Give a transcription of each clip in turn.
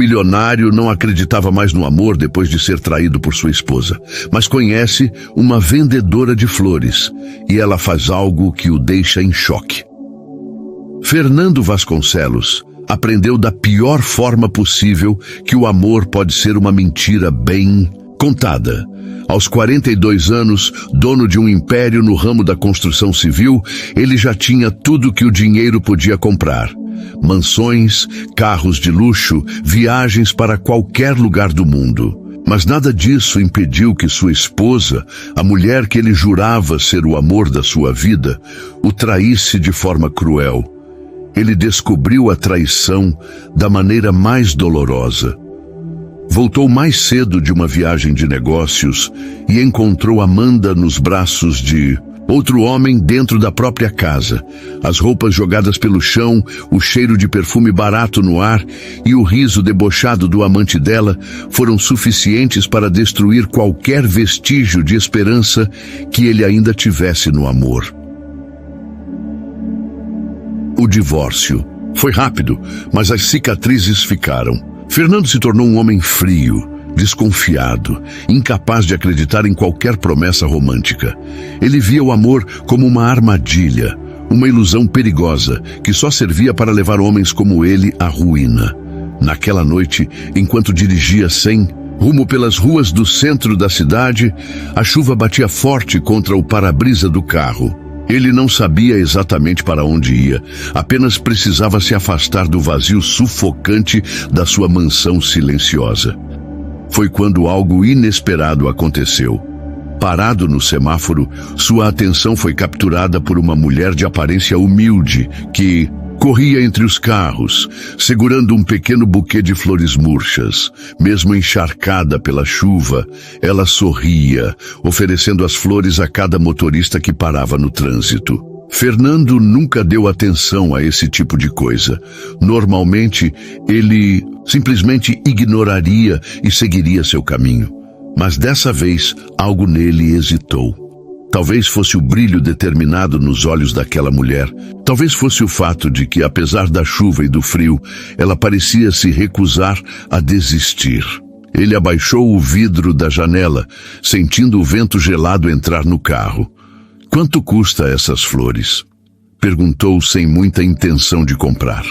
milionário não acreditava mais no amor depois de ser traído por sua esposa, mas conhece uma vendedora de flores e ela faz algo que o deixa em choque. Fernando Vasconcelos aprendeu da pior forma possível que o amor pode ser uma mentira bem contada. Aos 42 anos, dono de um império no ramo da construção civil, ele já tinha tudo que o dinheiro podia comprar. Mansões, carros de luxo, viagens para qualquer lugar do mundo. Mas nada disso impediu que sua esposa, a mulher que ele jurava ser o amor da sua vida, o traísse de forma cruel. Ele descobriu a traição da maneira mais dolorosa. Voltou mais cedo de uma viagem de negócios e encontrou Amanda nos braços de outro homem dentro da própria casa. As roupas jogadas pelo chão, o cheiro de perfume barato no ar e o riso debochado do amante dela foram suficientes para destruir qualquer vestígio de esperança que ele ainda tivesse no amor. O divórcio foi rápido, mas as cicatrizes ficaram. Fernando se tornou um homem frio, desconfiado, incapaz de acreditar em qualquer promessa romântica. Ele via o amor como uma armadilha, uma ilusão perigosa que só servia para levar homens como ele à ruína. Naquela noite, enquanto dirigia rumo pelas ruas do centro da cidade, a chuva batia forte contra o para-brisa do carro. Ele não sabia exatamente para onde ia, apenas precisava se afastar do vazio sufocante da sua mansão silenciosa. Foi quando algo inesperado aconteceu. Parado no semáforo, sua atenção foi capturada por uma mulher de aparência humilde que corria entre os carros, segurando um pequeno buquê de flores murchas. Mesmo encharcada pela chuva, ela sorria, oferecendo as flores a cada motorista que parava no trânsito. Fernando nunca deu atenção a esse tipo de coisa. Normalmente, ele simplesmente ignoraria e seguiria seu caminho. Mas dessa vez, algo nele hesitou. Talvez fosse o brilho determinado nos olhos daquela mulher. Talvez fosse o fato de que, apesar da chuva e do frio, ela parecia se recusar a desistir. Ele abaixou o vidro da janela, sentindo o vento gelado entrar no carro. "Quanto custa essas flores?" perguntou sem muita intenção de comprar.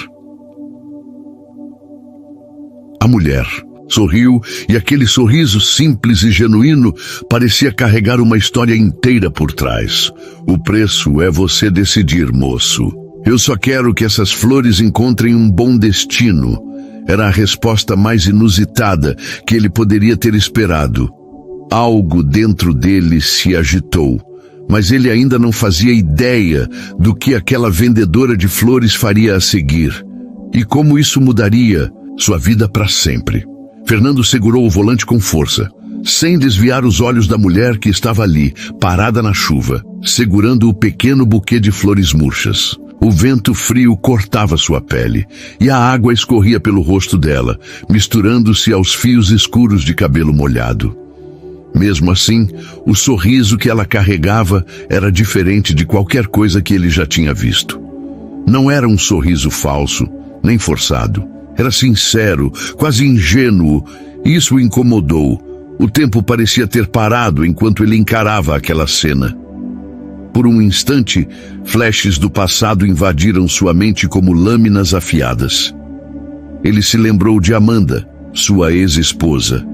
A mulher sorriu e aquele sorriso simples e genuíno parecia carregar uma história inteira por trás. "O preço é você decidir, moço. Eu só quero que essas flores encontrem um bom destino." Era a resposta mais inusitada que ele poderia ter esperado. Algo dentro dele se agitou, mas ele ainda não fazia ideia do que aquela vendedora de flores faria a seguir e como isso mudaria sua vida para sempre. Fernando segurou o volante com força, sem desviar os olhos da mulher que estava ali, parada na chuva, segurando o pequeno buquê de flores murchas. O vento frio cortava sua pele, e a água escorria pelo rosto dela, misturando-se aos fios escuros de cabelo molhado. Mesmo assim, o sorriso que ela carregava era diferente de qualquer coisa que ele já tinha visto. Não era um sorriso falso, nem forçado. Era sincero, quase ingênuo, e isso o incomodou. O tempo parecia ter parado enquanto ele encarava aquela cena. Por um instante, flashes do passado invadiram sua mente como lâminas afiadas. Ele se lembrou de Amanda, sua ex-esposa.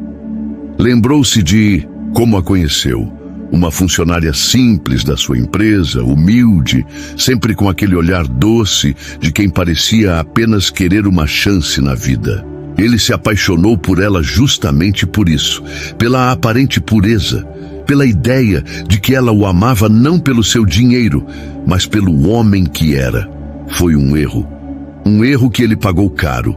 Lembrou-se de como a conheceu. Uma funcionária simples da sua empresa, humilde, sempre com aquele olhar doce de quem parecia apenas querer uma chance na vida. Ele se apaixonou por ela justamente por isso, pela aparente pureza, pela ideia de que ela o amava não pelo seu dinheiro, mas pelo homem que era. Foi um erro que ele pagou caro.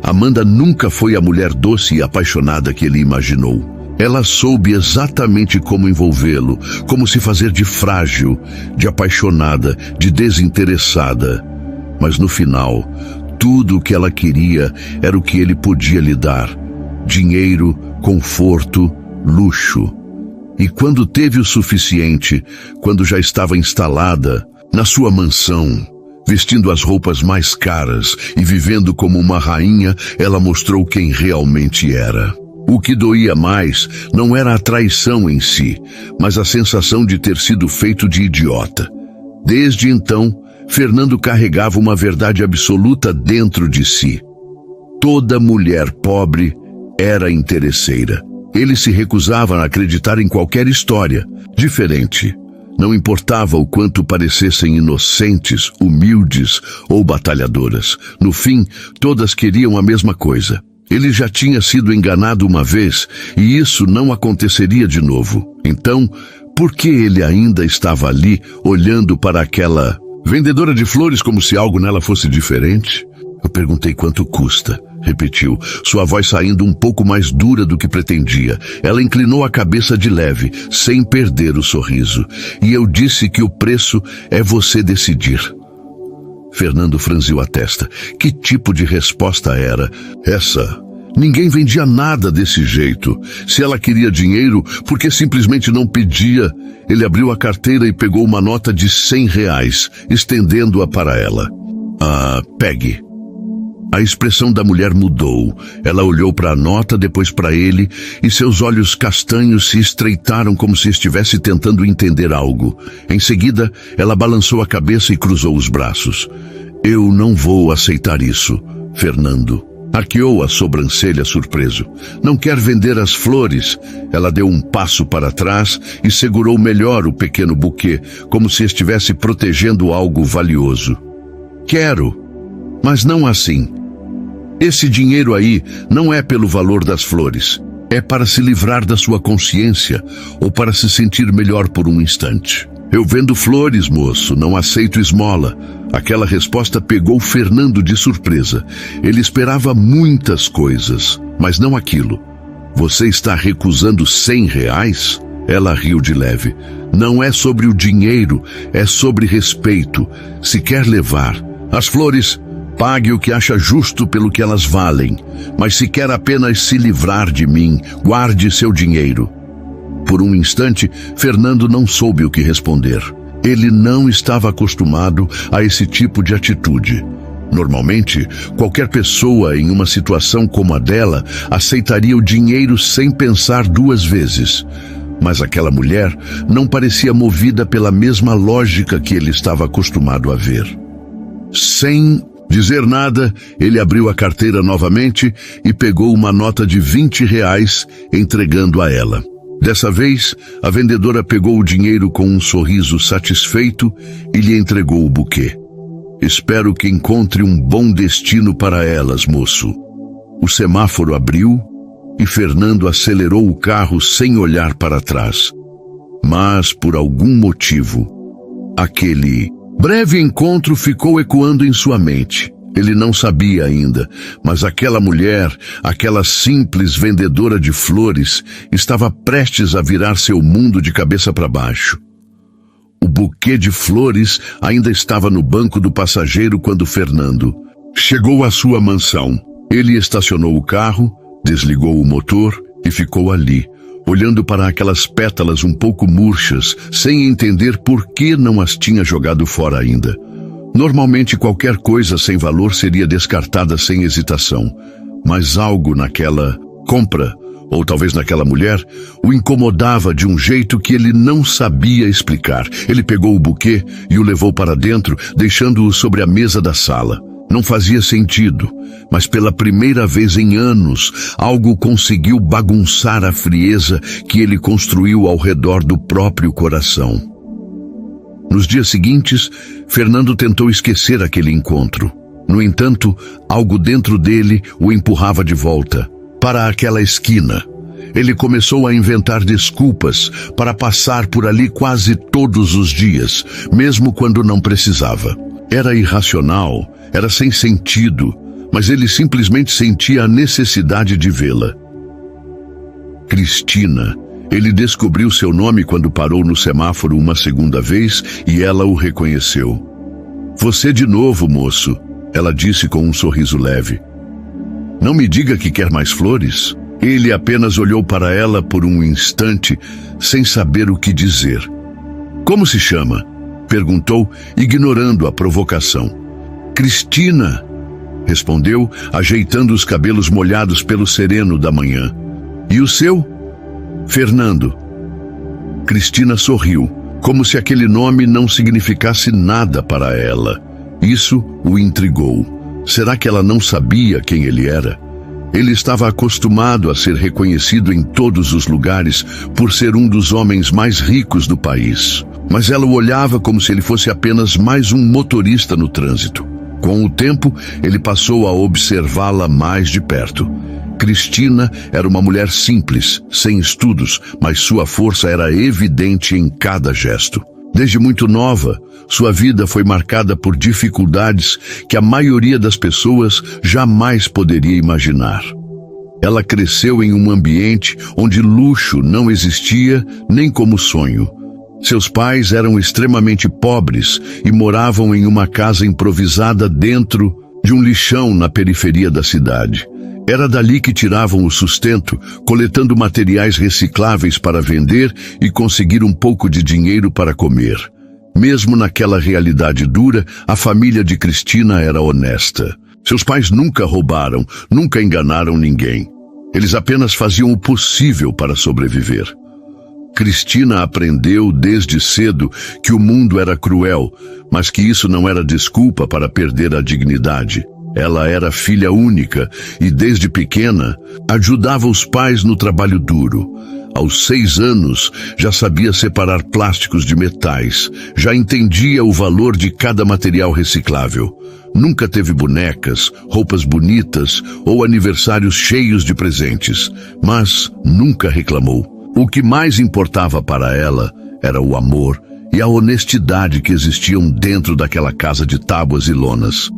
Amanda nunca foi a mulher doce e apaixonada que ele imaginou. Ela soube exatamente como envolvê-lo, como se fazer de frágil, de apaixonada, de desinteressada. Mas no final, tudo o que ela queria era o que ele podia lhe dar: dinheiro, conforto, luxo. E quando teve o suficiente, quando já estava instalada na sua mansão, Vestindo as roupas mais caras e vivendo como uma rainha, ela mostrou quem realmente era. O que doía mais não era a traição em si, mas a sensação de ter sido feito de idiota. Desde então, Fernando carregava uma verdade absoluta dentro de si. Toda mulher pobre era interesseira. Ele se recusava a acreditar em qualquer história diferente. Não importava o quanto parecessem inocentes, humildes ou batalhadoras. No fim, todas queriam a mesma coisa. Ele já tinha sido enganado uma vez e isso não aconteceria de novo. Então, por que ele ainda estava ali, olhando para aquela vendedora de flores como se algo nela fosse diferente? Eu perguntei quanto custa, repetiu, sua voz saindo um pouco mais dura do que pretendia. Ela inclinou a cabeça de leve, sem perder o sorriso. E eu disse que o preço é você decidir. Fernando franziu a testa. Que tipo de resposta era essa? Ninguém vendia nada desse jeito. Se ela queria dinheiro, por que simplesmente não pedia? Ele abriu a carteira e pegou uma nota de R$100, estendendo-a para ela. Pegue. A expressão da mulher mudou. Ela olhou para a nota, depois para ele, e seus olhos castanhos se estreitaram como se estivesse tentando entender algo. Em seguida, ela balançou a cabeça e cruzou os braços. Eu não vou aceitar isso, Fernando. Arqueou a sobrancelha surpreso. Não quer vender as flores? Ela deu um passo para trás e segurou melhor o pequeno buquê, como se estivesse protegendo algo valioso. Quero, mas não assim. Esse dinheiro aí não é pelo valor das flores. É para se livrar da sua consciência ou para se sentir melhor por um instante. Eu vendo flores, moço, não aceito esmola. Aquela resposta pegou Fernando de surpresa. Ele esperava muitas coisas, mas não aquilo. Você está recusando R$100? Ela riu de leve. Não é sobre o dinheiro, é sobre respeito. Se quer levar as flores, pague o que acha justo pelo que elas valem. Mas se quer apenas se livrar de mim, guarde seu dinheiro. Por um instante, Fernando não soube o que responder. Ele não estava acostumado a esse tipo de atitude. Normalmente, qualquer pessoa em uma situação como a dela aceitaria o dinheiro sem pensar duas vezes. Mas aquela mulher não parecia movida pela mesma lógica que ele estava acostumado a ver. Sem dizer nada, ele abriu a carteira novamente e pegou uma nota de R$20, entregando a ela. Dessa vez, a vendedora pegou o dinheiro com um sorriso satisfeito e lhe entregou o buquê. Espero que encontre um bom destino para elas, moço. O semáforo abriu e Fernando acelerou o carro sem olhar para trás. Mas, por algum motivo, aquele breve encontro ficou ecoando em sua mente. Ele não sabia ainda, mas aquela mulher, aquela simples vendedora de flores, estava prestes a virar seu mundo de cabeça para baixo. O buquê de flores ainda estava no banco do passageiro quando Fernando chegou à sua mansão. Ele estacionou o carro, desligou o motor e ficou ali, olhando para aquelas pétalas um pouco murchas, sem entender por que não as tinha jogado fora ainda. Normalmente qualquer coisa sem valor seria descartada sem hesitação, mas algo naquela compra, ou talvez naquela mulher, o incomodava de um jeito que ele não sabia explicar. Ele pegou o buquê e o levou para dentro, deixando-o sobre a mesa da sala. Não fazia sentido, mas pela primeira vez em anos, algo conseguiu bagunçar a frieza que ele construiu ao redor do próprio coração. Nos dias seguintes, Fernando tentou esquecer aquele encontro. No entanto, algo dentro dele o empurrava de volta, para aquela esquina. Ele começou a inventar desculpas para passar por ali quase todos os dias, mesmo quando não precisava. Era irracional, era sem sentido, mas ele simplesmente sentia a necessidade de vê-la. Cristina. Ele descobriu seu nome quando parou no semáforo uma segunda vez e ela o reconheceu. Você de novo, moço, ela disse com um sorriso leve. Não me diga que quer mais flores. Ele apenas olhou para ela por um instante, sem saber o que dizer. Como se chama? Perguntou, ignorando a provocação. Cristina, respondeu, ajeitando os cabelos molhados pelo sereno da manhã. E o seu? Fernando. Cristina sorriu, como se aquele nome não significasse nada para ela. Isso o intrigou. Será que ela não sabia quem ele era? Ele estava acostumado a ser reconhecido em todos os lugares por ser um dos homens mais ricos do país. Mas ela o olhava como se ele fosse apenas mais um motorista no trânsito. Com o tempo, ele passou a observá-la mais de perto. Cristina era uma mulher simples, sem estudos, mas sua força era evidente em cada gesto. Desde muito nova, sua vida foi marcada por dificuldades que a maioria das pessoas jamais poderia imaginar. Ela cresceu em um ambiente onde luxo não existia nem como sonho. Seus pais eram extremamente pobres e moravam em uma casa improvisada dentro de um lixão na periferia da cidade. Era dali que tiravam o sustento, coletando materiais recicláveis para vender e conseguir um pouco de dinheiro para comer. Mesmo naquela realidade dura, a família de Cristina era honesta. Seus pais nunca roubaram, nunca enganaram ninguém. Eles apenas faziam o possível para sobreviver. Cristina aprendeu desde cedo que o mundo era cruel, mas que isso não era desculpa para perder a dignidade. Ela era filha única e, desde pequena, ajudava os pais no trabalho duro. Aos 6 anos, já sabia separar plásticos de metais, já entendia o valor de cada material reciclável. Nunca teve bonecas, roupas bonitas ou aniversários cheios de presentes, mas nunca reclamou. O que mais importava para ela era o amor e a honestidade que existiam dentro daquela casa de tábuas e lonas.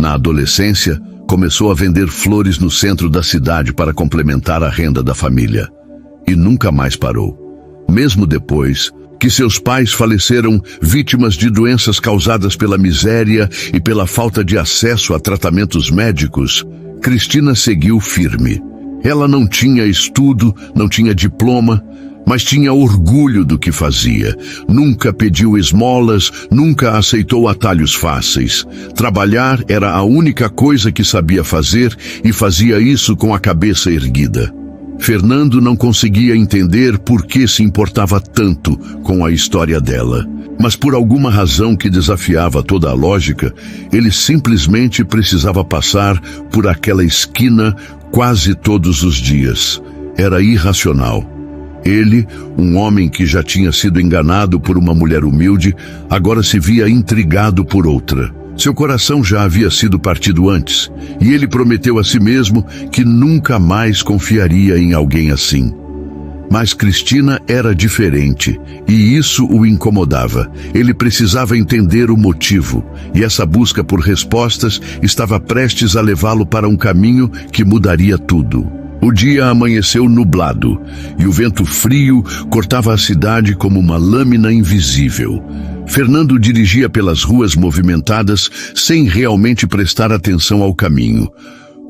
Na adolescência, começou a vender flores no centro da cidade para complementar a renda da família. E nunca mais parou. Mesmo depois que seus pais faleceram vítimas de doenças causadas pela miséria e pela falta de acesso a tratamentos médicos, Cristina seguiu firme. Ela não tinha estudo, não tinha diploma, mas tinha orgulho do que fazia. Nunca pediu esmolas, nunca aceitou atalhos fáceis. Trabalhar era a única coisa que sabia fazer e fazia isso com a cabeça erguida. Fernando não conseguia entender por que se importava tanto com a história dela. Mas por alguma razão que desafiava toda a lógica, ele simplesmente precisava passar por aquela esquina quase todos os dias. Era irracional. Ele, um homem que já tinha sido enganado por uma mulher humilde, agora se via intrigado por outra. Seu coração já havia sido partido antes, e ele prometeu a si mesmo que nunca mais confiaria em alguém assim. Mas Cristina era diferente, e isso o incomodava. Ele precisava entender o motivo, e essa busca por respostas estava prestes a levá-lo para um caminho que mudaria tudo. O dia amanheceu nublado, e o vento frio cortava a cidade como uma lâmina invisível. Fernando dirigia pelas ruas movimentadas sem realmente prestar atenção ao caminho.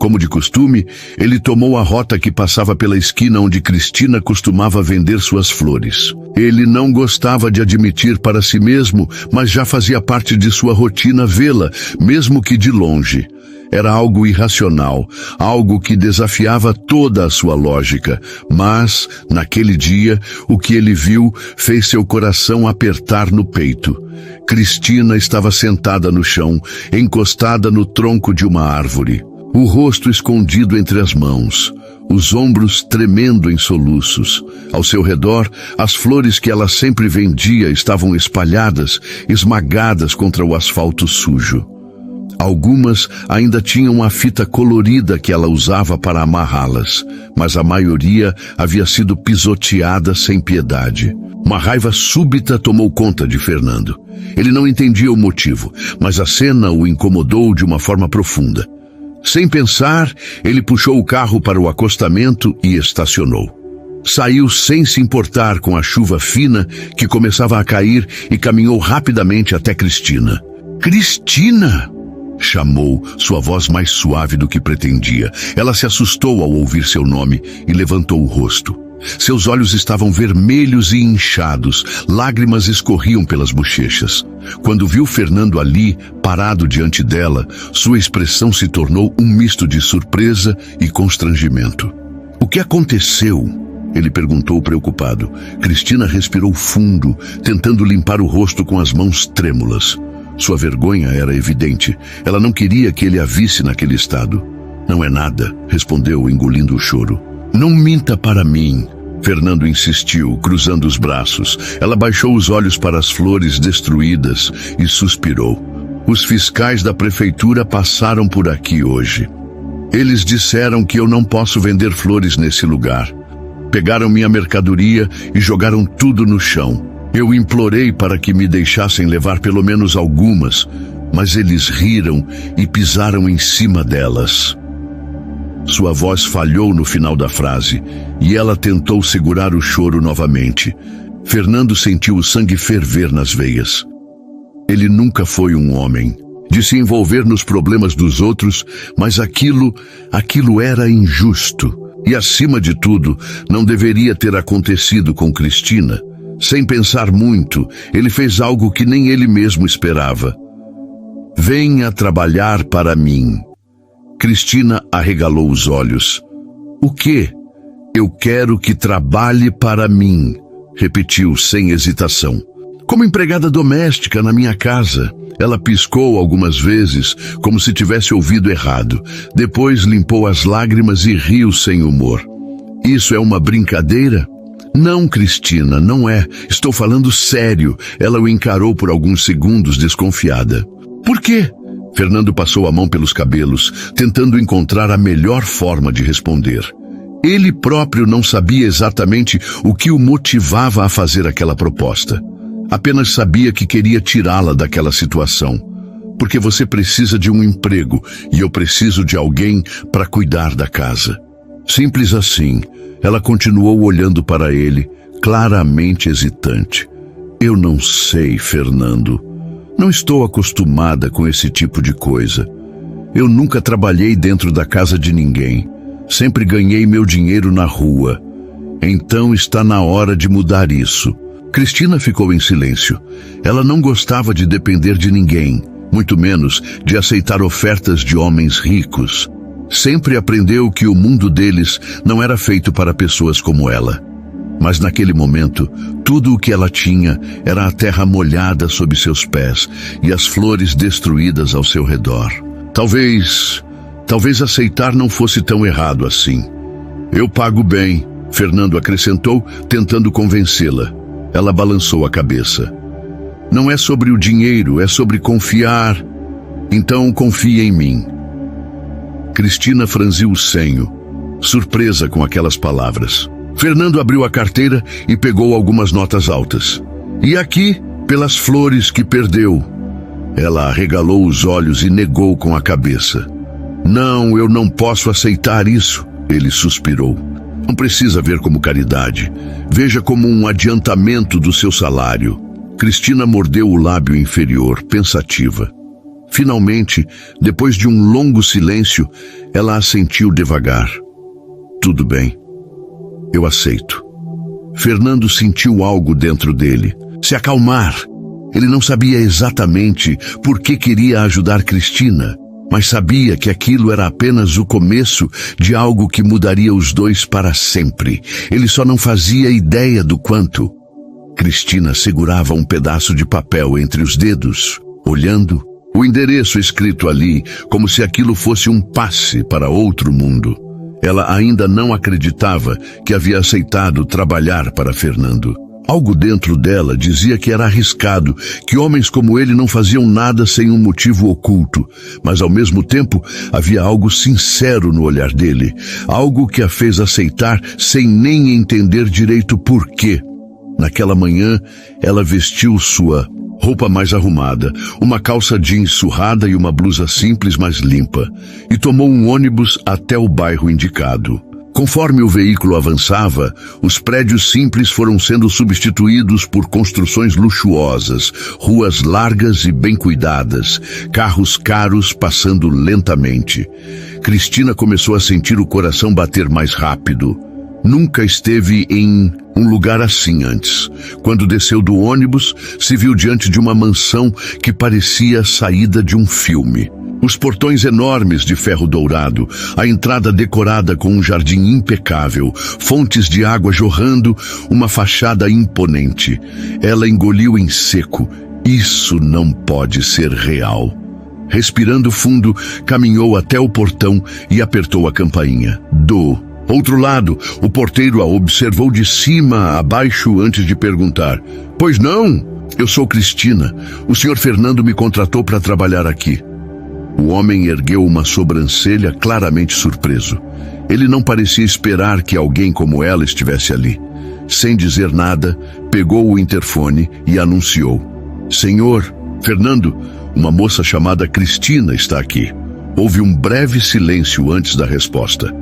Como de costume, ele tomou a rota que passava pela esquina onde Cristina costumava vender suas flores. Ele não gostava de admitir para si mesmo, mas já fazia parte de sua rotina vê-la, mesmo que de longe. Era algo irracional, algo que desafiava toda a sua lógica. Mas, naquele dia, o que ele viu fez seu coração apertar no peito. Cristina estava sentada no chão, encostada no tronco de uma árvore. O rosto escondido entre as mãos, os ombros tremendo em soluços. Ao seu redor, as flores que ela sempre vendia estavam espalhadas, esmagadas contra o asfalto sujo. Algumas ainda tinham a fita colorida que ela usava para amarrá-las, mas a maioria havia sido pisoteada sem piedade. Uma raiva súbita tomou conta de Fernando. Ele não entendia o motivo, mas a cena o incomodou de uma forma profunda. Sem pensar, ele puxou o carro para o acostamento e estacionou. Saiu sem se importar com a chuva fina que começava a cair e caminhou rapidamente até Cristina. «Cristina!» chamou, sua voz mais suave do que pretendia. Ela se assustou ao ouvir seu nome e levantou o rosto. Seus olhos estavam vermelhos e inchados, lágrimas escorriam pelas bochechas. Quando viu Fernando ali, parado diante dela, sua expressão se tornou um misto de surpresa e constrangimento. "O que aconteceu?" ele perguntou preocupado. Cristina respirou fundo, tentando limpar o rosto com as mãos trêmulas. Sua vergonha era evidente. Ela não queria que ele a visse naquele estado. "Não é nada", respondeu, engolindo o choro. "Não minta para mim", Fernando insistiu, cruzando os braços. Ela baixou os olhos para as flores destruídas e suspirou. "Os fiscais da prefeitura passaram por aqui hoje. Eles disseram que eu não posso vender flores nesse lugar. Pegaram minha mercadoria e jogaram tudo no chão. Eu implorei para que me deixassem levar pelo menos algumas, mas eles riram e pisaram em cima delas." Sua voz falhou no final da frase e ela tentou segurar o choro novamente. Fernando sentiu o sangue ferver nas veias. Ele nunca foi um homem de se envolver nos problemas dos outros, mas aquilo era injusto. E, acima de tudo, não deveria ter acontecido com Cristina. Sem pensar muito, ele fez algo que nem ele mesmo esperava. "Venha trabalhar para mim." Cristina arregalou os olhos. "O quê?" "Eu quero que trabalhe para mim", repetiu sem hesitação. "Como empregada doméstica na minha casa." Ela piscou algumas vezes, como se tivesse ouvido errado. Depois limpou as lágrimas e riu sem humor. "Isso é uma brincadeira?" "Não, Cristina, não é. Estou falando sério." Ela o encarou por alguns segundos, desconfiada. "Por quê?" Fernando passou a mão pelos cabelos, tentando encontrar a melhor forma de responder. Ele próprio não sabia exatamente o que o motivava a fazer aquela proposta. Apenas sabia que queria tirá-la daquela situação. "Porque você precisa de um emprego e eu preciso de alguém para cuidar da casa." Simples assim. Ela continuou olhando para ele, claramente hesitante. "Eu não sei, Fernando. Não estou acostumada com esse tipo de coisa. Eu nunca trabalhei dentro da casa de ninguém. Sempre ganhei meu dinheiro na rua. Então está na hora de mudar isso." Cristina ficou em silêncio. Ela não gostava de depender de ninguém, muito menos de aceitar ofertas de homens ricos. Sempre aprendeu que o mundo deles não era feito para pessoas como ela. Mas naquele momento, tudo o que ela tinha era a terra molhada sob seus pés e as flores destruídas ao seu redor. Talvez aceitar não fosse tão errado assim. "Eu pago bem", Fernando acrescentou, tentando convencê-la. Ela balançou a cabeça. "Não é sobre o dinheiro, é sobre confiar. Então confie em mim." Cristina franziu o senho, surpresa com aquelas palavras. Fernando abriu a carteira e pegou algumas notas altas. "E aqui, pelas flores que perdeu." Ela arregalou os olhos e negou com a cabeça. "Não, eu não posso aceitar isso." Ele suspirou. "Não precisa ver como caridade. Veja como um adiantamento do seu salário." Cristina mordeu o lábio inferior, pensativa. Finalmente, depois de um longo silêncio, ela assentiu devagar. "Tudo bem. Eu aceito." Fernando sentiu algo dentro dele. Se acalmar. Ele não sabia exatamente por que queria ajudar Cristina, mas sabia que aquilo era apenas o começo de algo que mudaria os dois para sempre. Ele só não fazia ideia do quanto. Cristina segurava um pedaço de papel entre os dedos, olhando, o endereço escrito ali, como se aquilo fosse um passe para outro mundo. Ela ainda não acreditava que havia aceitado trabalhar para Fernando. Algo dentro dela dizia que era arriscado, que homens como ele não faziam nada sem um motivo oculto, mas ao mesmo tempo havia algo sincero no olhar dele, algo que a fez aceitar sem nem entender direito por quê. Naquela manhã, ela vestiu sua roupa mais arrumada, uma calça jeans surrada e uma blusa simples, mas limpa, e tomou um ônibus até o bairro indicado. Conforme o veículo avançava, os prédios simples foram sendo substituídos por construções luxuosas, ruas largas e bem cuidadas, carros caros passando lentamente. Cristina começou a sentir o coração bater mais rápido. Nunca esteve em um lugar assim antes. Quando desceu do ônibus, se viu diante de uma mansão que parecia saída de um filme. Os portões enormes de ferro dourado, a entrada decorada com um jardim impecável, fontes de água jorrando, uma fachada imponente. Ela engoliu em seco. Isso não pode ser real. Respirando fundo, caminhou até o portão e apertou a campainha. Do outro lado, o porteiro a observou de cima a baixo antes de perguntar. Pois não? Eu sou Cristina. O Sr. Fernando me contratou para trabalhar aqui. O homem ergueu uma sobrancelha, claramente surpreso. Ele não parecia esperar que alguém como ela estivesse ali. Sem dizer nada, pegou o interfone e anunciou. Senhor Fernando, uma moça chamada Cristina está aqui. Houve um breve silêncio antes da resposta.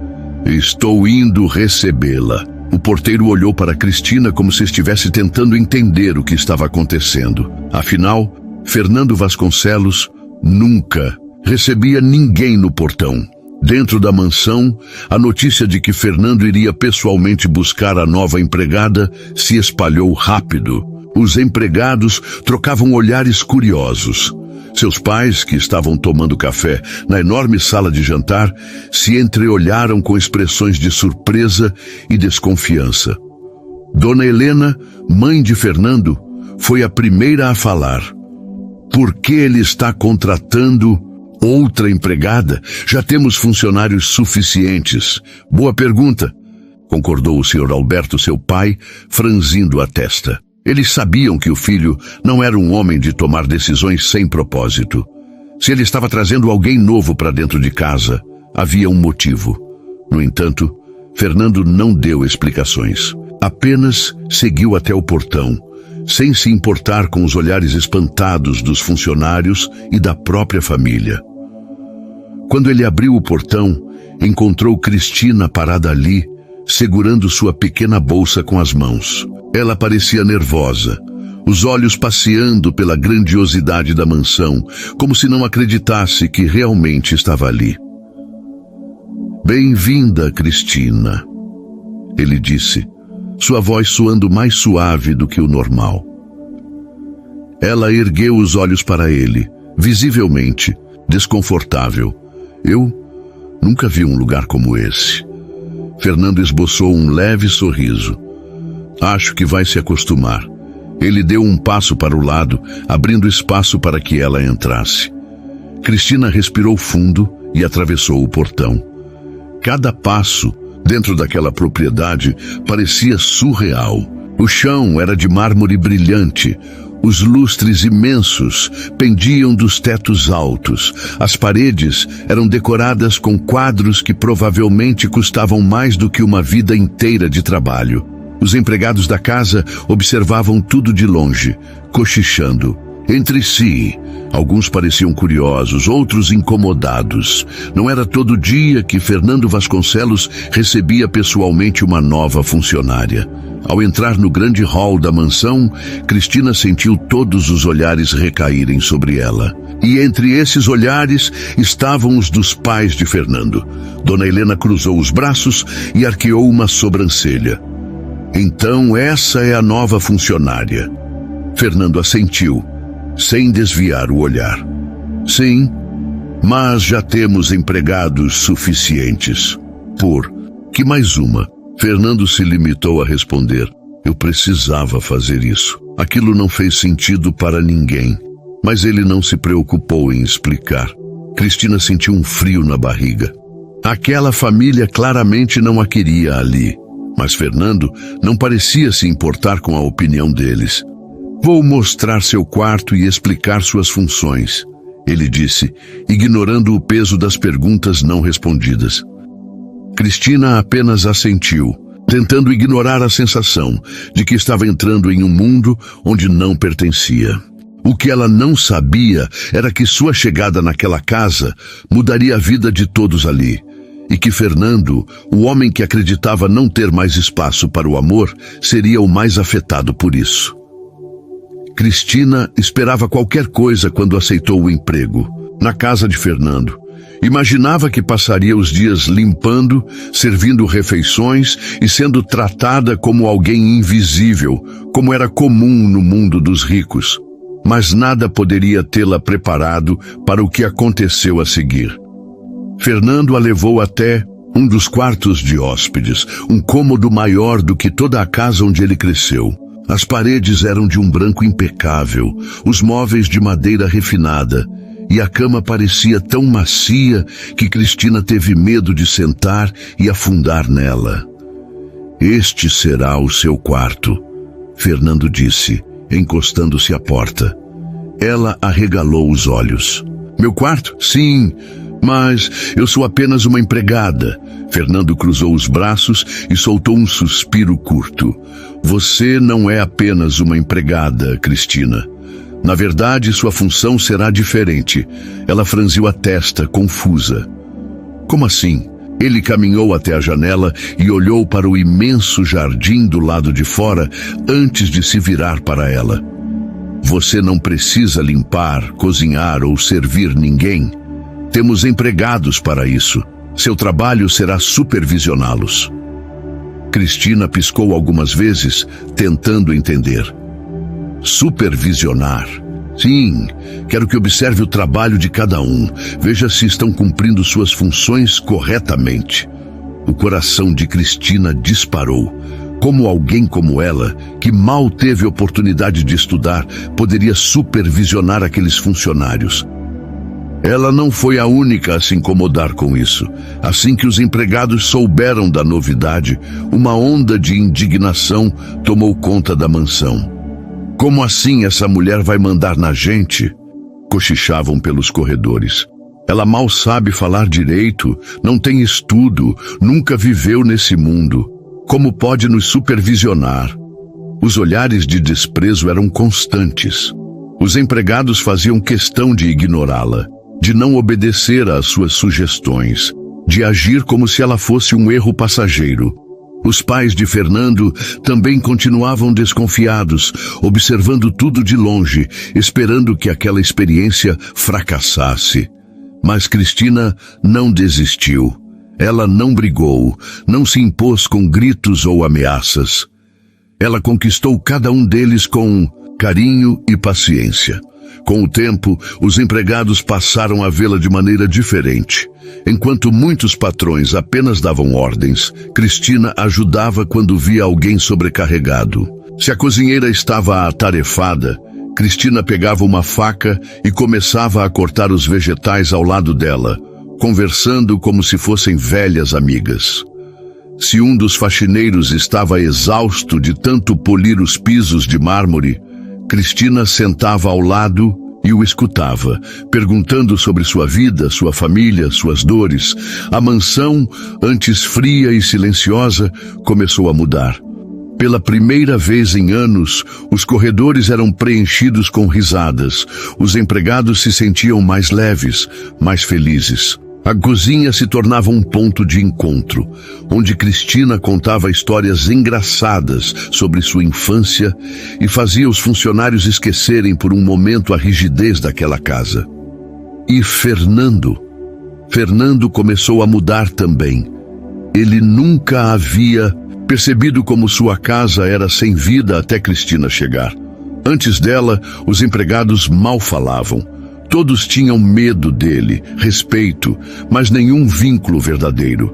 Estou indo recebê-la. O porteiro olhou para Cristina como se estivesse tentando entender o que estava acontecendo. Afinal, Fernando Vasconcelos nunca recebia ninguém no portão. Dentro da mansão, a notícia de que Fernando iria pessoalmente buscar a nova empregada se espalhou rápido. Os empregados trocavam olhares curiosos. Seus pais, que estavam tomando café na enorme sala de jantar, se entreolharam com expressões de surpresa e desconfiança. Dona Helena, mãe de Fernando, foi a primeira a falar. Por que ele está contratando outra empregada? Já temos funcionários suficientes. Boa pergunta, concordou o Sr. Alberto, seu pai, franzindo a testa. Eles sabiam que o filho não era um homem de tomar decisões sem propósito. Se ele estava trazendo alguém novo para dentro de casa, havia um motivo. No entanto, Fernando não deu explicações. Apenas seguiu até o portão, sem se importar com os olhares espantados dos funcionários e da própria família. Quando ele abriu o portão, encontrou Cristina parada ali, segurando sua pequena bolsa com as mãos. Ela parecia nervosa, os olhos passeando pela grandiosidade da mansão, como se não acreditasse que realmente estava ali. Bem-vinda, Cristina, ele disse, sua voz soando mais suave do que o normal. Ela ergueu os olhos para ele, visivelmente desconfortável. Eu nunca vi um lugar como esse. Fernando esboçou um leve sorriso. Acho que vai se acostumar. Ele deu um passo para o lado, abrindo espaço para que ela entrasse. Cristina respirou fundo e atravessou o portão. Cada passo dentro daquela propriedade parecia surreal. O chão era de mármore brilhante. Os lustres imensos pendiam dos tetos altos. As paredes eram decoradas com quadros que provavelmente custavam mais do que uma vida inteira de trabalho. Os empregados da casa observavam tudo de longe, cochichando. Entre si, alguns pareciam curiosos, outros incomodados. Não era todo dia que Fernando Vasconcelos recebia pessoalmente uma nova funcionária. Ao entrar no grande hall da mansão, Cristina sentiu todos os olhares recaírem sobre ela. E entre esses olhares estavam os dos pais de Fernando. Dona Helena cruzou os braços e arqueou uma sobrancelha. Então essa é a nova funcionária. Fernando assentiu, sem desviar o olhar. Sim, mas já temos empregados suficientes. Por que mais uma? Fernando se limitou a responder. Eu precisava fazer isso. Aquilo não fez sentido para ninguém. Mas ele não se preocupou em explicar. Cristina sentiu um frio na barriga. Aquela família claramente não a queria ali. Mas Fernando não parecia se importar com a opinião deles. Vou mostrar seu quarto e explicar suas funções, ele disse, ignorando o peso das perguntas não respondidas. Cristina apenas assentiu, tentando ignorar a sensação de que estava entrando em um mundo onde não pertencia. O que ela não sabia era que sua chegada naquela casa mudaria a vida de todos ali. E que Fernando, o homem que acreditava não ter mais espaço para o amor, seria o mais afetado por isso. Cristina esperava qualquer coisa quando aceitou o emprego. Na casa de Fernando, Imaginava que passaria os dias limpando, servindo refeições e sendo tratada como alguém invisível, como era comum no mundo dos ricos. Mas nada poderia tê-la preparado para o que aconteceu a seguir. Fernando a levou até um dos quartos de hóspedes, um cômodo maior do que toda a casa onde ele cresceu. As paredes eram de um branco impecável, os móveis de madeira refinada, e a cama parecia tão macia que Cristina teve medo de sentar e afundar nela. "Este será o seu quarto", Fernando disse, encostando-se à porta. Ela arregalou os olhos. "Meu quarto? Sim, mas eu sou apenas uma empregada." Fernando cruzou os braços e soltou um suspiro curto. "Você não é apenas uma empregada, Cristina. Na verdade, sua função será diferente." Ela franziu a testa, confusa. "Como assim?" Ele caminhou até a janela e olhou para o imenso jardim do lado de fora antes de se virar para ela. "Você não precisa limpar, cozinhar ou servir ninguém. Temos empregados para isso. Seu trabalho será supervisioná-los." Cristina piscou algumas vezes, tentando entender. "Supervisionar? Sim, quero que observe o trabalho de cada um. Veja se estão cumprindo suas funções corretamente." O coração de Cristina disparou. Como alguém como ela, que mal teve oportunidade de estudar, poderia supervisionar aqueles funcionários? Ela não foi a única a se incomodar com isso. Assim que os empregados souberam da novidade, uma onda de indignação tomou conta da mansão. "Como assim essa mulher vai mandar na gente?" Cochichavam pelos corredores. "Ela mal sabe falar direito, não tem estudo, nunca viveu nesse mundo. Como pode nos supervisionar?" Os olhares de desprezo eram constantes. Os empregados faziam questão de ignorá-la, de não obedecer às suas sugestões, de agir como se ela fosse um erro passageiro. Os pais de Fernando também continuavam desconfiados, observando tudo de longe, esperando que aquela experiência fracassasse. Mas Cristina não desistiu. Ela não brigou, não se impôs com gritos ou ameaças. Ela conquistou cada um deles com carinho e paciência. Com o tempo, os empregados passaram a vê-la de maneira diferente. Enquanto muitos patrões apenas davam ordens, Cristina ajudava quando via alguém sobrecarregado. Se a cozinheira estava atarefada, Cristina pegava uma faca e começava a cortar os vegetais ao lado dela, conversando como se fossem velhas amigas. Se um dos faxineiros estava exausto de tanto polir os pisos de mármore, Cristina sentava ao lado e o escutava, perguntando sobre sua vida, sua família, suas dores. A mansão, antes fria e silenciosa, começou a mudar. Pela primeira vez em anos, os corredores eram preenchidos com risadas. Os empregados se sentiam mais leves, mais felizes. A cozinha se tornava um ponto de encontro, onde Cristina contava histórias engraçadas sobre sua infância e fazia os funcionários esquecerem por um momento a rigidez daquela casa. E Fernando começou a mudar também. Ele nunca havia percebido como sua casa era sem vida até Cristina chegar. Antes dela, os empregados mal falavam. Todos tinham medo dele, respeito, mas nenhum vínculo verdadeiro.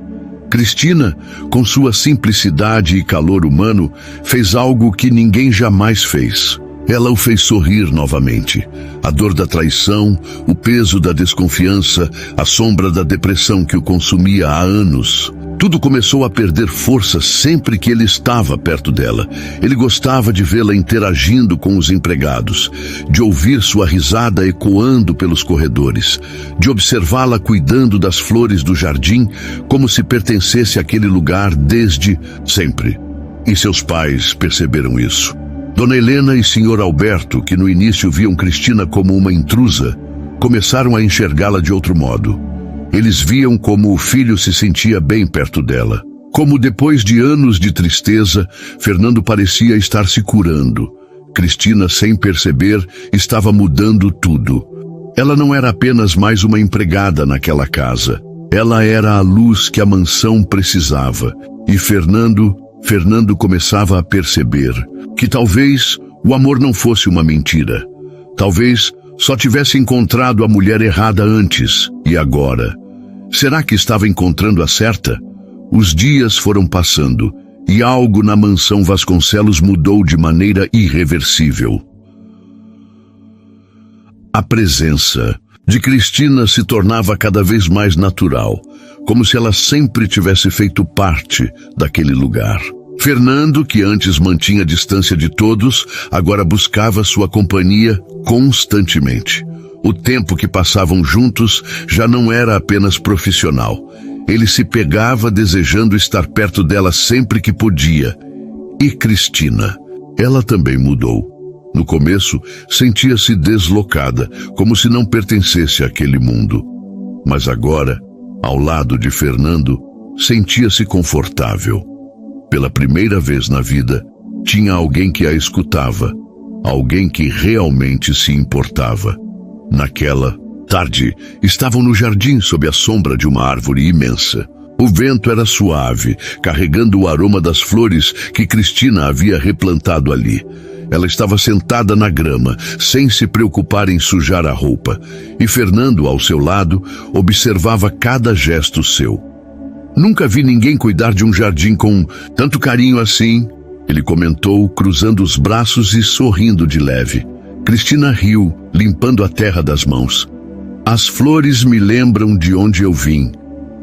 Cristina, com sua simplicidade e calor humano, fez algo que ninguém jamais fez. Ela o fez sorrir novamente. A dor da traição, o peso da desconfiança, a sombra da depressão que o consumia há anos. Tudo começou a perder força sempre que ele estava perto dela. Ele gostava de vê-la interagindo com os empregados, de ouvir sua risada ecoando pelos corredores, de observá-la cuidando das flores do jardim como se pertencesse àquele lugar desde sempre. E seus pais perceberam isso. Dona Helena e Sr. Alberto, que no início viam Cristina como uma intrusa, começaram a enxergá-la de outro modo. Eles viam como o filho se sentia bem perto dela. Como depois de anos de tristeza, Fernando parecia estar se curando. Cristina, sem perceber, estava mudando tudo. Ela não era apenas mais uma empregada naquela casa. Ela era a luz que a mansão precisava. E Fernando começava a perceber que talvez o amor não fosse uma mentira. Talvez só tivesse encontrado a mulher errada antes. E agora? Será que estava encontrando a certa? Os dias foram passando e algo na mansão Vasconcelos mudou de maneira irreversível. A presença de Cristina se tornava cada vez mais natural, como se ela sempre tivesse feito parte daquele lugar. Fernando, que antes mantinha distância de todos, agora buscava sua companhia constantemente. O tempo que passavam juntos já não era apenas profissional. Ele se pegava desejando estar perto dela sempre que podia. E Cristina, ela também mudou. No começo, sentia-se deslocada, como se não pertencesse àquele mundo. Mas agora, ao lado de Fernando, sentia-se confortável. Pela primeira vez na vida, tinha alguém que a escutava, alguém que realmente se importava. Naquela tarde, estavam no jardim sob a sombra de uma árvore imensa. O vento era suave, carregando o aroma das flores que Cristina havia replantado ali. Ela estava sentada na grama, sem se preocupar em sujar a roupa, e Fernando, ao seu lado, observava cada gesto seu. Nunca vi ninguém cuidar de um jardim com tanto carinho assim, ele comentou, cruzando os braços e sorrindo de leve. Cristina riu, limpando a terra das mãos. As flores me lembram de onde eu vim.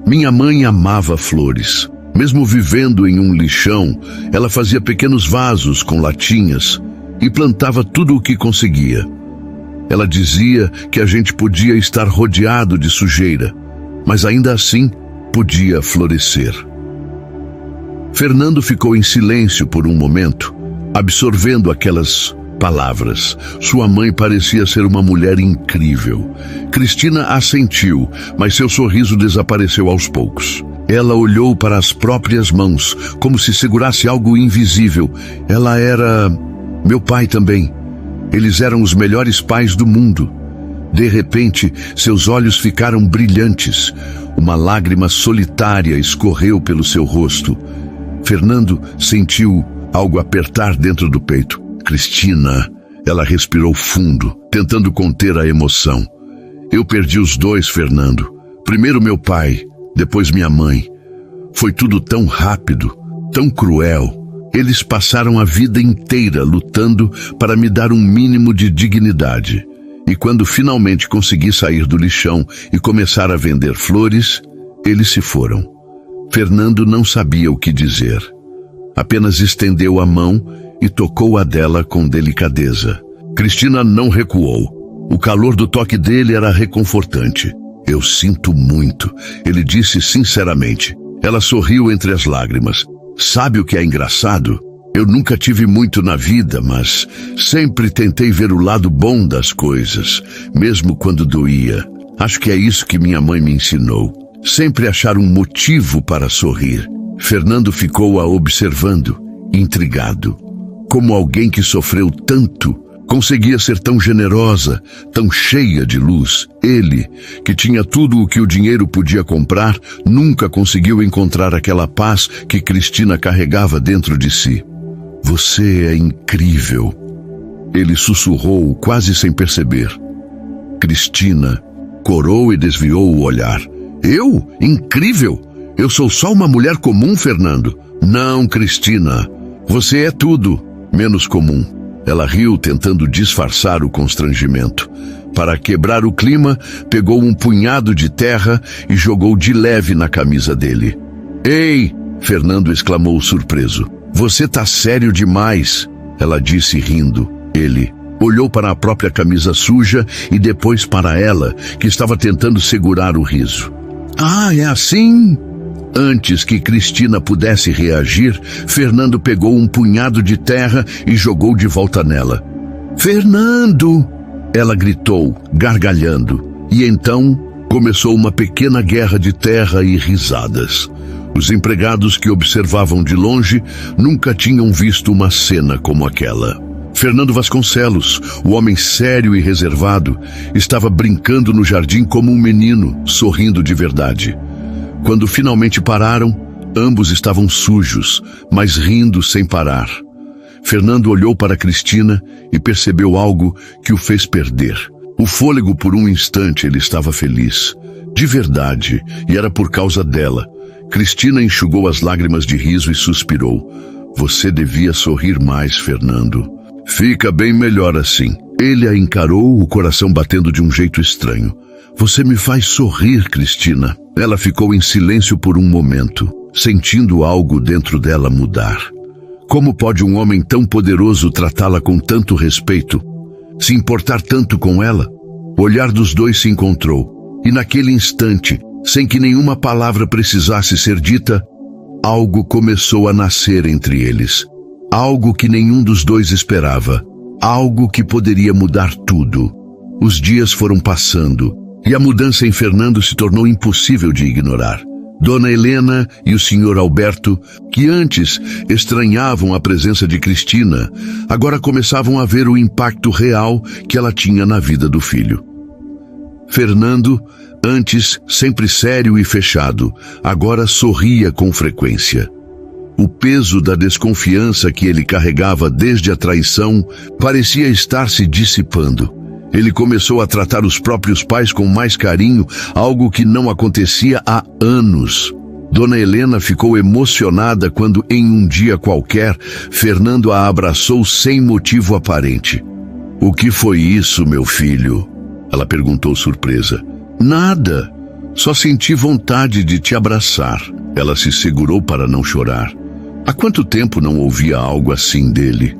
Minha mãe amava flores. Mesmo vivendo em um lixão, ela fazia pequenos vasos com latinhas e plantava tudo o que conseguia. Ela dizia que a gente podia estar rodeado de sujeira, mas ainda assim podia florescer. Fernando ficou em silêncio por um momento, absorvendo aquelas palavras. Sua mãe parecia ser uma mulher incrível. Cristina assentiu, mas seu sorriso desapareceu aos poucos. Ela olhou para as próprias mãos, como se segurasse algo invisível. Ela era meu pai também. Eles eram os melhores pais do mundo. De repente, seus olhos ficaram brilhantes. Uma lágrima solitária escorreu pelo seu rosto. Fernando sentiu algo apertar dentro do peito. Cristina, ela respirou fundo, tentando conter a emoção. Eu perdi os dois, Fernando. Primeiro meu pai, depois minha mãe. Foi tudo tão rápido, tão cruel. Eles passaram a vida inteira lutando para me dar um mínimo de dignidade. E quando finalmente consegui sair do lixão e começar a vender flores, eles se foram. Fernando não sabia o que dizer. Apenas estendeu a mão e tocou a dela com delicadeza. Cristina não recuou. O calor do toque dele era reconfortante. Eu sinto muito, ele disse sinceramente. Ela sorriu entre as lágrimas. Sabe o que é engraçado? Eu nunca tive muito na vida, mas sempre tentei ver o lado bom das coisas, mesmo quando doía. Acho que é isso que minha mãe me ensinou. Sempre achar um motivo para sorrir. Fernando ficou a observando, intrigado. Como alguém que sofreu tanto, conseguia ser tão generosa, tão cheia de luz. Ele, que tinha tudo o que o dinheiro podia comprar, nunca conseguiu encontrar aquela paz que Cristina carregava dentro de si. Você é incrível, ele sussurrou quase sem perceber. Cristina corou e desviou o olhar. Eu? Incrível? Eu sou só uma mulher comum, Fernando? Não, Cristina, você é tudo menos comum. Ela riu, tentando disfarçar o constrangimento. Para quebrar o clima, pegou um punhado de terra e jogou de leve na camisa dele. Ei! Fernando exclamou surpreso. Você tá sério demais, ela disse rindo. Ele olhou para a própria camisa suja e depois para ela, que estava tentando segurar o riso. Ah, é assim? Antes que Cristina pudesse reagir, Fernando pegou um punhado de terra e jogou de volta nela. Fernando! Ela gritou, gargalhando. E então começou uma pequena guerra de terra e risadas. Os empregados que observavam de longe nunca tinham visto uma cena como aquela. Fernando Vasconcelos, o homem sério e reservado, estava brincando no jardim como um menino, sorrindo de verdade. Quando finalmente pararam, ambos estavam sujos, mas rindo sem parar. Fernando olhou para Cristina e percebeu algo que o fez perder. O fôlego por um instante ele estava feliz. De verdade, e era por causa dela. Cristina enxugou as lágrimas de riso e suspirou. Você devia sorrir mais, Fernando. Fica bem melhor assim. Ele a encarou, o coração batendo de um jeito estranho. Você me faz sorrir, Cristina. Ela ficou em silêncio por um momento, sentindo algo dentro dela mudar. Como pode um homem tão poderoso tratá-la com tanto respeito? Se importar tanto com ela? O olhar dos dois se encontrou, e naquele instante, sem que nenhuma palavra precisasse ser dita, algo começou a nascer entre eles. Algo que nenhum dos dois esperava. Algo que poderia mudar tudo. Os dias foram passando, e a mudança em Fernando se tornou impossível de ignorar. Dona Helena e o Sr. Alberto, que antes estranhavam a presença de Cristina, agora começavam a ver o impacto real que ela tinha na vida do filho. Fernando, antes sempre sério e fechado, agora sorria com frequência. O peso da desconfiança que ele carregava desde a traição parecia estar se dissipando. Ele começou a tratar os próprios pais com mais carinho, algo que não acontecia há anos. Dona Helena ficou emocionada quando, em um dia qualquer, Fernando a abraçou sem motivo aparente. O que foi isso, meu filho? Ela perguntou surpresa. Nada. Só senti vontade de te abraçar. Ela se segurou para não chorar. Há quanto tempo não ouvia algo assim dele?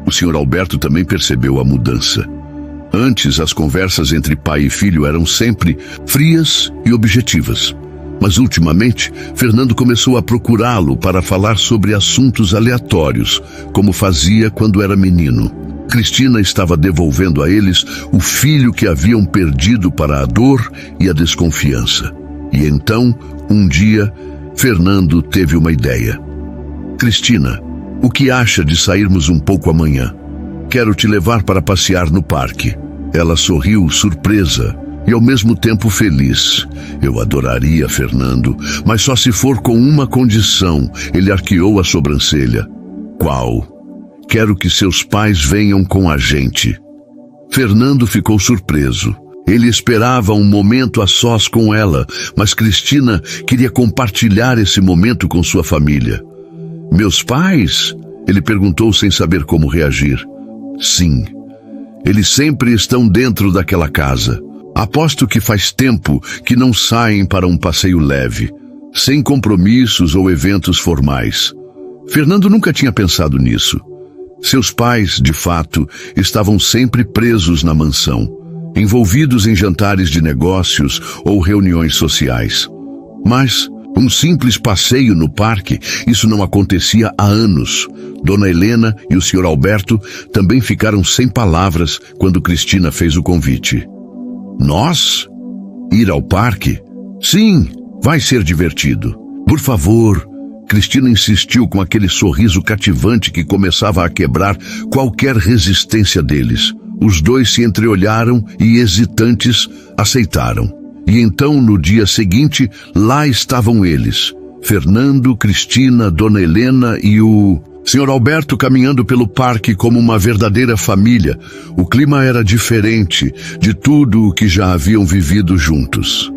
O Sr. Alberto também percebeu a mudança. Antes, as conversas entre pai e filho eram sempre frias e objetivas. Mas ultimamente, Fernando começou a procurá-lo para falar sobre assuntos aleatórios, como fazia quando era menino. Cristina estava devolvendo a eles o filho que haviam perdido para a dor e a desconfiança. E então, um dia, Fernando teve uma ideia. Cristina, o que acha de sairmos um pouco amanhã? Quero te levar para passear no parque. Ela sorriu, surpresa e ao mesmo tempo feliz. Eu adoraria, Fernando, mas só se for com uma condição. Ele arqueou a sobrancelha. Qual? Quero que seus pais venham com a gente. Fernando ficou surpreso. Ele esperava um momento a sós com ela, mas Cristina queria compartilhar esse momento com sua família. Meus pais? Ele perguntou sem saber como reagir. Sim. Eles sempre estão dentro daquela casa. Aposto que faz tempo que não saem para um passeio leve, sem compromissos ou eventos formais. Fernando nunca tinha pensado nisso. Seus pais, de fato, estavam sempre presos na mansão, envolvidos em jantares de negócios ou reuniões sociais. Mas um simples passeio no parque, isso não acontecia há anos. Dona Helena e o Sr. Alberto também ficaram sem palavras quando Cristina fez o convite. Nós? Ir ao parque? Sim, vai ser divertido. Por favor. Cristina insistiu com aquele sorriso cativante que começava a quebrar qualquer resistência deles. Os dois se entreolharam e, hesitantes, aceitaram. E então, no dia seguinte, lá estavam eles. Fernando, Cristina, Dona Helena e o Sr. Alberto caminhando pelo parque como uma verdadeira família. O clima era diferente de tudo o que já haviam vivido juntos.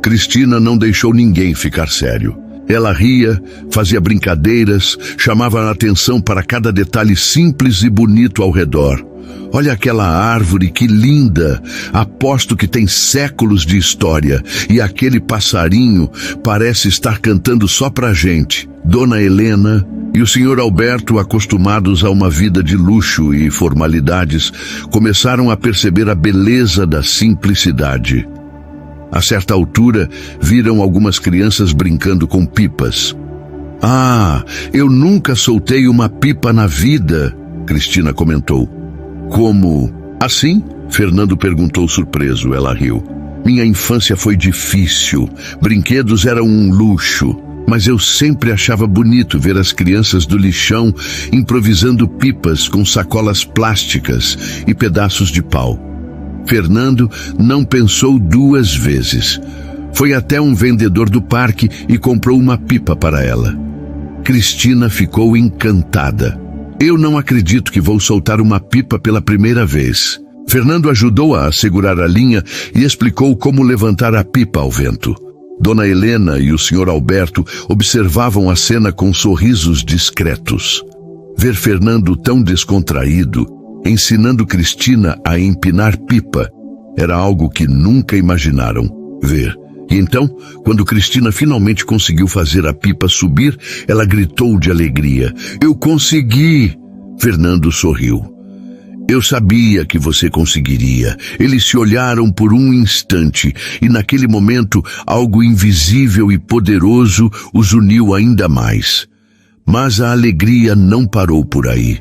Cristina não deixou ninguém ficar sério. Ela ria, fazia brincadeiras, chamava a atenção para cada detalhe simples e bonito ao redor. Olha aquela árvore, que linda! Aposto que tem séculos de história. E aquele passarinho parece estar cantando só pra gente. Dona Helena e o Sr. Alberto, acostumados a uma vida de luxo e formalidades, começaram a perceber a beleza da simplicidade. A certa altura, viram algumas crianças brincando com pipas. Ah, eu nunca soltei uma pipa na vida, Cristina comentou. Como? Assim? Fernando perguntou surpreso. Ela riu. Minha infância foi difícil. Brinquedos eram um luxo. Mas eu sempre achava bonito ver as crianças do lixão improvisando pipas com sacolas plásticas e pedaços de pau. Fernando não pensou duas vezes. Foi até um vendedor do parque e comprou uma pipa para ela. Cristina ficou encantada. Eu não acredito que vou soltar uma pipa pela primeira vez. Fernando ajudou-a a segurar a linha e explicou como levantar a pipa ao vento. Dona Helena e o Sr. Alberto observavam a cena com sorrisos discretos. Ver Fernando tão descontraído, ensinando Cristina a empinar pipa, era algo que nunca imaginaram ver. E então, quando Cristina finalmente conseguiu fazer a pipa subir, ela gritou de alegria. "Eu consegui!" Fernando sorriu. "Eu sabia que você conseguiria." Eles se olharam por um instante e naquele momento algo invisível e poderoso os uniu ainda mais. Mas a alegria não parou por aí.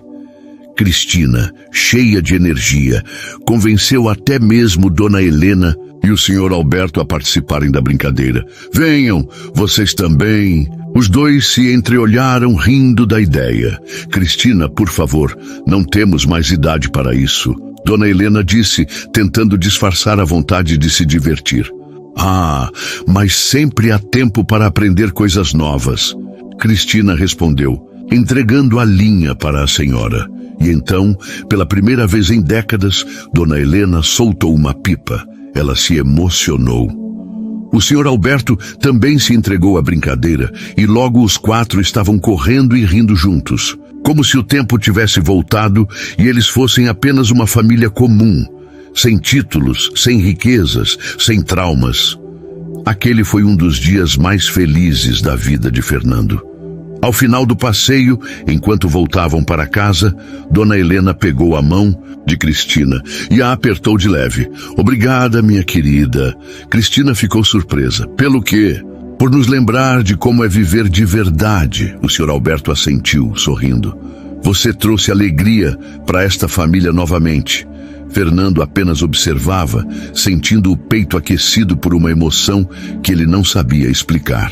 Cristina, cheia de energia, convenceu até mesmo Dona Helena e o Sr. Alberto a participarem da brincadeira. "Venham, vocês também." Os dois se entreolharam rindo da ideia. "Cristina, por favor, não temos mais idade para isso," Dona Helena disse, tentando disfarçar a vontade de se divertir. "Ah, mas sempre há tempo para aprender coisas novas," Cristina respondeu, entregando a linha para a senhora. E então, pela primeira vez em décadas, Dona Helena soltou uma pipa. Ela se emocionou. O Sr. Alberto também se entregou à brincadeira e logo os quatro estavam correndo e rindo juntos, como se o tempo tivesse voltado e eles fossem apenas uma família comum, sem títulos, sem riquezas, sem traumas. Aquele foi um dos dias mais felizes da vida de Fernando. Ao final do passeio, enquanto voltavam para casa, Dona Helena pegou a mão de Cristina e a apertou de leve. "Obrigada, minha querida." Cristina ficou surpresa. "Pelo quê?" "Por nos lembrar de como é viver de verdade," o Sr. Alberto assentiu, sorrindo. "Você trouxe alegria para esta família novamente." Fernando apenas observava, sentindo o peito aquecido por uma emoção que ele não sabia explicar.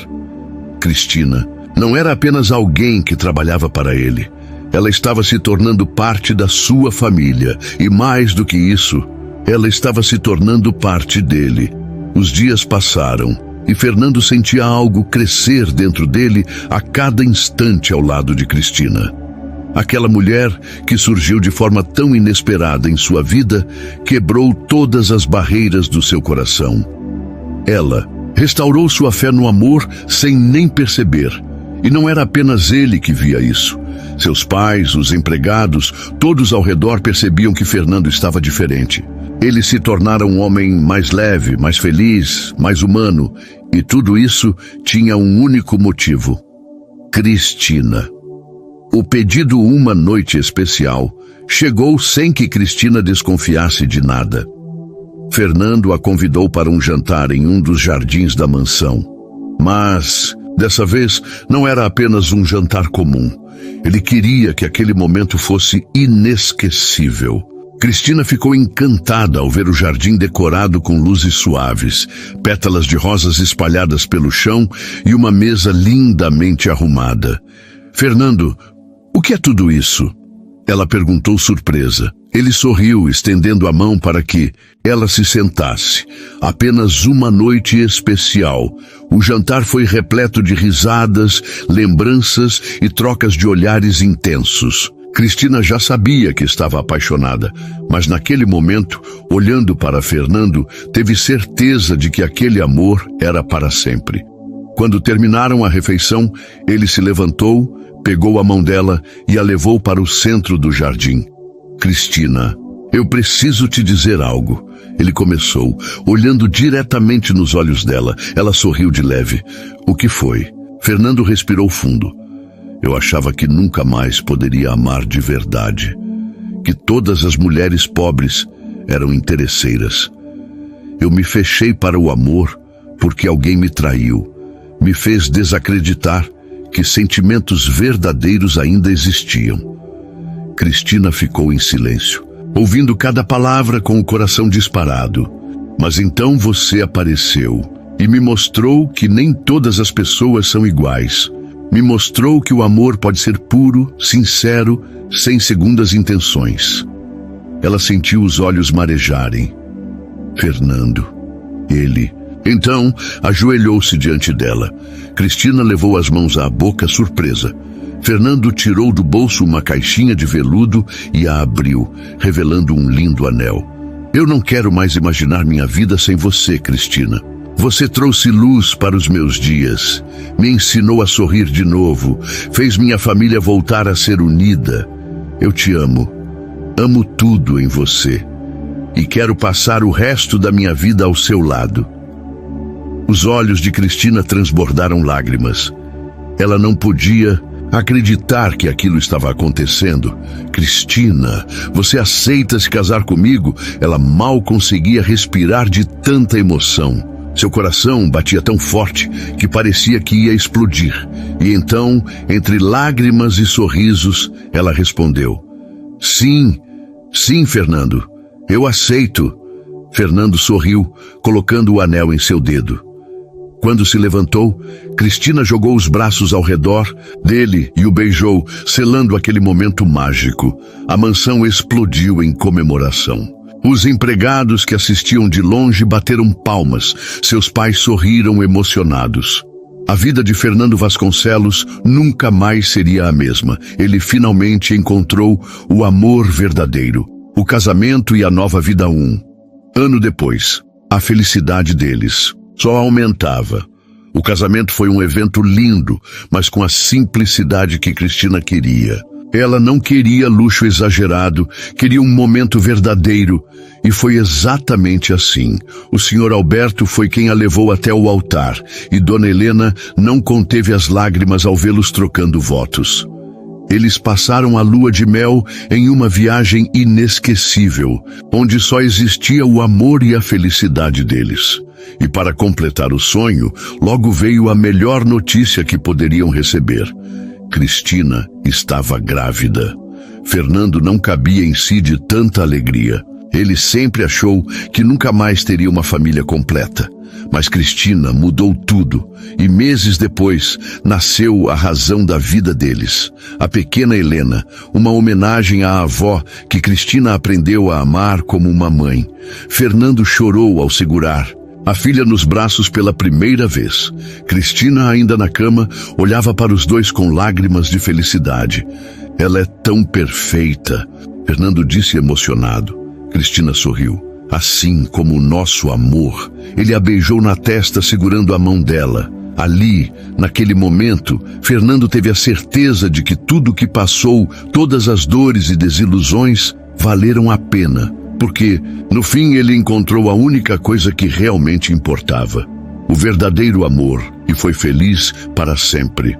Cristina não era apenas alguém que trabalhava para ele. Ela estava se tornando parte da sua família. E mais do que isso, ela estava se tornando parte dele. Os dias passaram e Fernando sentia algo crescer dentro dele a cada instante ao lado de Cristina. Aquela mulher que surgiu de forma tão inesperada em sua vida quebrou todas as barreiras do seu coração. Ela restaurou sua fé no amor sem nem perceber. E não era apenas ele que via isso. Seus pais, os empregados, todos ao redor percebiam que Fernando estava diferente. Ele se tornara um homem mais leve, mais feliz, mais humano. E tudo isso tinha um único motivo: Cristina. O pedido Uma Noite Especial chegou sem que Cristina desconfiasse de nada. Fernando a convidou para um jantar em um dos jardins da mansão. Mas dessa vez, não era apenas um jantar comum. Ele queria que aquele momento fosse inesquecível. Cristina ficou encantada ao ver o jardim decorado com luzes suaves, pétalas de rosas espalhadas pelo chão e uma mesa lindamente arrumada. "Fernando, o que é tudo isso?" ela perguntou surpresa. Ele sorriu, estendendo a mão para que ela se sentasse. Apenas uma noite especial. O jantar foi repleto de risadas, lembranças e trocas de olhares intensos. Cristina já sabia que estava apaixonada, mas naquele momento, olhando para Fernando, teve certeza de que aquele amor era para sempre. Quando terminaram a refeição, ele se levantou, pegou a mão dela e a levou para o centro do jardim. "Cristina, eu preciso te dizer algo," ele começou, olhando diretamente nos olhos dela. Ela sorriu de leve. "O que foi?" Fernando respirou fundo. "Eu achava que nunca mais poderia amar de verdade, que todas as mulheres pobres eram interesseiras. Eu me fechei para o amor porque alguém me traiu, me fez desacreditar que sentimentos verdadeiros ainda existiam." Cristina ficou em silêncio, ouvindo cada palavra com o coração disparado. "Mas então você apareceu e me mostrou que nem todas as pessoas são iguais. Me mostrou que o amor pode ser puro, sincero, sem segundas intenções. Ela sentiu os olhos marejarem. Fernando. Ele. Então, ajoelhou-se diante dela. Cristina levou as mãos à boca, surpresa. Fernando tirou do bolso uma caixinha de veludo e a abriu, revelando um lindo anel. Eu não quero mais imaginar minha vida sem você, Cristina. Você trouxe luz para os meus dias, me ensinou a sorrir de novo, fez minha família voltar a ser unida. Eu te amo. Amo tudo em você. E quero passar o resto da minha vida ao seu lado. Os olhos de Cristina transbordaram lágrimas. Ela não podia acreditar que aquilo estava acontecendo. Cristina, você aceita se casar comigo? Ela mal conseguia respirar de tanta emoção. Seu coração batia tão forte que parecia que ia explodir. E então, entre lágrimas e sorrisos, ela respondeu: Sim, sim, Fernando, eu aceito. Fernando sorriu, colocando o anel em seu dedo. Quando se levantou, Cristina jogou os braços ao redor dele e o beijou, selando aquele momento mágico. A mansão explodiu em comemoração. Os empregados que assistiam de longe bateram palmas. Seus pais sorriram emocionados. A vida de Fernando Vasconcelos nunca mais seria a mesma. Ele finalmente encontrou o amor verdadeiro, o casamento e a nova vida ano depois, a felicidade deles só aumentava. O casamento foi um evento lindo, mas com a simplicidade que Cristina queria. Ela não queria luxo exagerado, queria um momento verdadeiro. E foi exatamente assim. O Sr. Alberto foi quem a levou até o altar, e Dona Helena não conteve as lágrimas ao vê-los trocando votos. Eles passaram a lua de mel em uma viagem inesquecível, onde só existia o amor e a felicidade deles. E para completar o sonho, logo veio a melhor notícia que poderiam receber. Cristina estava grávida. Fernando não cabia em si de tanta alegria. Ele sempre achou que nunca mais teria uma família completa. Mas Cristina mudou tudo, e meses depois nasceu a razão da vida deles. A pequena Helena, uma homenagem à avó que Cristina aprendeu a amar como uma mãe. Fernando chorou ao segurar a filha nos braços pela primeira vez. Cristina, ainda na cama, olhava para os dois com lágrimas de felicidade. Ela é tão perfeita, Fernando disse emocionado. Cristina sorriu. Assim como o nosso amor. Ele a beijou na testa, segurando a mão dela. Ali, naquele momento, Fernando teve a certeza de que tudo o que passou, todas as dores e desilusões, valeram a pena. Porque, no fim, ele encontrou a única coisa que realmente importava: o verdadeiro amor, e foi feliz para sempre.